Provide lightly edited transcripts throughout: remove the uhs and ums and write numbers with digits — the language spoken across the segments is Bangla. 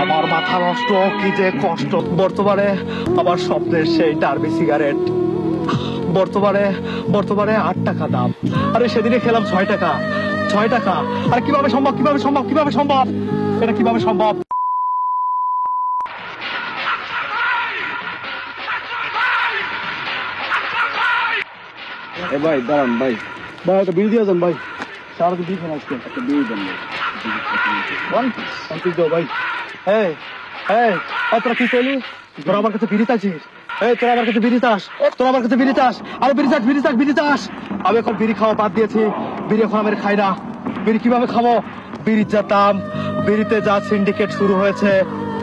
আমার মাথা নষ্ট, কি যে কষ্ট। বর্তমানে আমার স্বপ্নের সেই ডার্বি সিগারেট বর্তমানে 8 টাকা দাম। আরে সেদিনে খেলাম 6 টাকা। আর কিভাবে সম্ভব এটা কিভাবে সম্ভব? ভাই দাঁড়ান ভাই, একটা বিড়ি দিয়ে যান ভাই। সারাদিন বিড়ি খান আজকে, একটা বিড়ি দেন ভাই। তোরা কি করলি? তোরা আমার কাছে বিড়ি চাইছিস? তোরা আমার কাছে বিড়ি চাস? আরে বিড়ি চাস। আমি এখন বিড়ি খাওয়া বাদ দিয়েছি। বিড়ি এখন আমি খাই না। বিড়ি কিভাবে খাবো? বিড়ির যা দাম, বিড়িতে যা সিন্ডিকেট শুরু হয়েছে।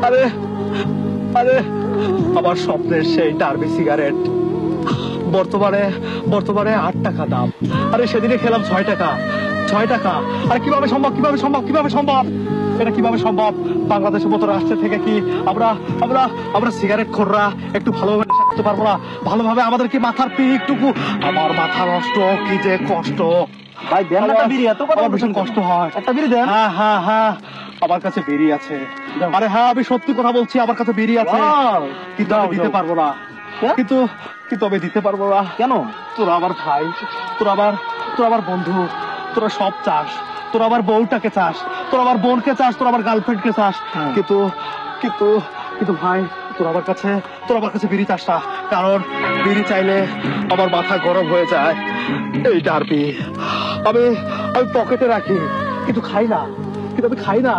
আরে আমার স্বপ্নের সেই ডার্বি সিগারেট বর্তমানে 8 টাকা দাম। আরে সেদিনে খেলাম 6 টাকা। আর কিভাবে সম্ভব এটা কিভাবে সম্ভব? বাংলাদেশের মতো রাষ্ট্র থেকে কি আমরা সিগারেট খোররা একটু ভালোভাবে নেশা করতে পারবো না? ভালোভাবে আমাদের কি মাথার পিকটুকু? আমার মাথা নষ্ট, কি যে কষ্ট ভাই। দেন না বিড়ি, এত কথা ভীষণ কষ্ট হয়। একটা বিড়ি দেন। হ্যাঁ আমার কাছে বিড়ি আছে। আরে হ্যাঁ, আমি সত্যি কথা বলছি, আমার কাছে বিড়ি আছে, কিন্তু আমি দিতে পারবো না। কিন্তু আমি দিতে পারবো না। কেন? তোরা আমার ভাই, তোরা আমার বন্ধু, তোরা সব চাস। তোরা আমার বউটাকে চাস, তোরা আমার বোনকে চাস, তোরা আমার গার্লফ্রেন্ডকে চাস। কিন্তু ভাই, তোরা আমার কাছে বিড়ি চাস না। কারণ বিড়ি চাইলে আমার মাথা গরম হয়ে যায়। এই ডার্বি আমি পকেটে রাখি, কিন্তু আমি খাই না।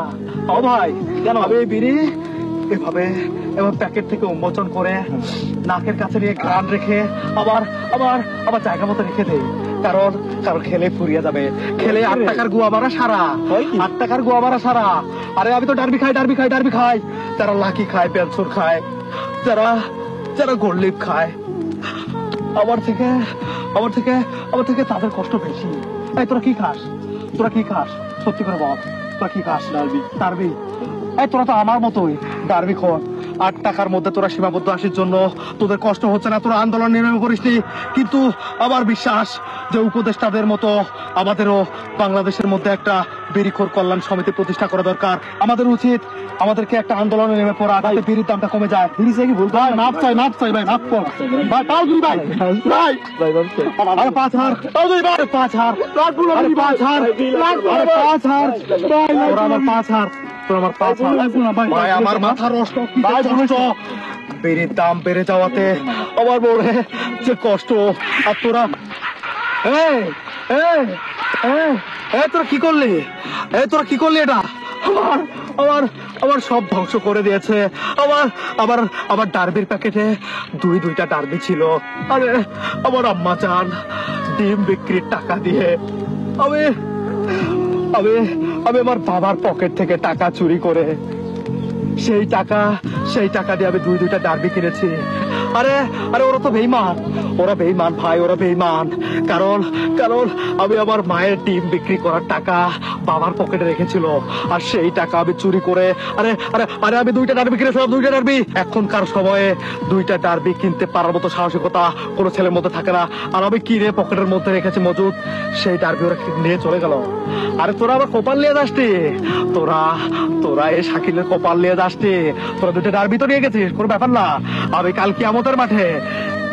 ও ভাই, কেন? আমি এই বিড়ি এভাবে প্যাকেট থেকে উন্মোচন করে নাকের কাছে নিয়ে ঘ্রাণ রেখে আবার জায়গা মতো রেখে দেই। কারণ খেলে ফুরিয়ে যাবে। খেলে 8 টাকার গুয়া মারা সারা। 8 টাকার গুয়া মারা সারা। আরে আমি তো ডার্বি খাই। যারা লাকি খায়, পেনসুর খায়, যারা গোল্ড খায়, আমার থেকে তাদের কষ্ট বেশি। তোরা কি খাস? সত্যি করে বল, তোরা কি খাস? ডার্বি। তোরা তো আমার মতোই ডার্বি খোর। 8 টাকার মধ্যে তোরা সীমাবদ্ধ আসির জন্য তোদের কষ্ট হচ্ছে না, তোরা আন্দোলন নির্ণয় করিসনি। কিন্তু আমার বিশ্বাস যে উপদেষ্টাদের মতো আমাদেরও বাংলাদেশের মধ্যে একটা বিড়িখোর কল্যাণ সমিতি প্রতিষ্ঠা করা দরকার। আমাদের উচিত আমাদেরকে একটা আন্দোলনে নেমে পড়া, যাতে বিড়ির দামটা কমে যায়। বিড়ি চাই কি ভুল? ভাই মাপ চাই ভাই, মাপ কর ভাই। তাও দিবি ভাই। আরে 5,000 তাও দিবি ভাই। 5,000 আরে 5,000 আরে 5,000 ভাই। তোরা আমার 5,000 ভাই। আমার মাথা নষ্ট, বিড়ির দাম বেড়ে যাওয়াতে আমার মনে যে কষ্ট। আর তোরা তোরা কি করলি? এটা আমার সব ধ্বংস করে দিয়েছে। আমার ডার্বির প্যাকেটে দুইটা ডার্বি ছিল। আরে আমার আম্মা চান ডিম বিক্রির টাকা দিয়ে আমি আমার বাবার পকেট থেকে টাকা চুরি করে সেই টাকা দিয়ে আমি দুইটা ডার্বি কিনেছি। আরে ওরা তো বেঈমান ভাই, ওরা বেঈমান। কারণ আমি আমার মায়ের ডিম বিক্রি করার টাকা বাবার পকেটে রেখেছিল, আর সেই টাকা আমি চুরি করে আমি 2টা ডার্বি কিনেছিলাম। 2টা ডার্বি। এখনকার সময়ে 2টা ডার্বি কিনতে পারার মতো সাহসিকতা কোনো ছেলের মধ্যে থাকে না। আর আমি কিনে পকেটের মধ্যে রেখেছি মজুদ, সেই ডার্বি ওরা নিয়ে চলে গেল। আরে তোরা আবার কপাল নিয়ে যাসটি, তোরা এই শাকিলের কপাল নিয়ে যাসটি। তোরা 2টা ডার্বি তো নিয়ে গেছিস, কোনো ব্যাপার না। আমি কাল কিয়ামতের মাঠে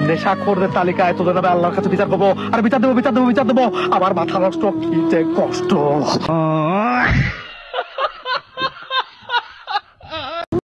নেশাখোরদের তালিকায় তোদের নামে আল্লাহর কাছে বিচার করবো। আর বিচার দেবো। আমার মাথা নষ্ট, কি যে কষ্ট।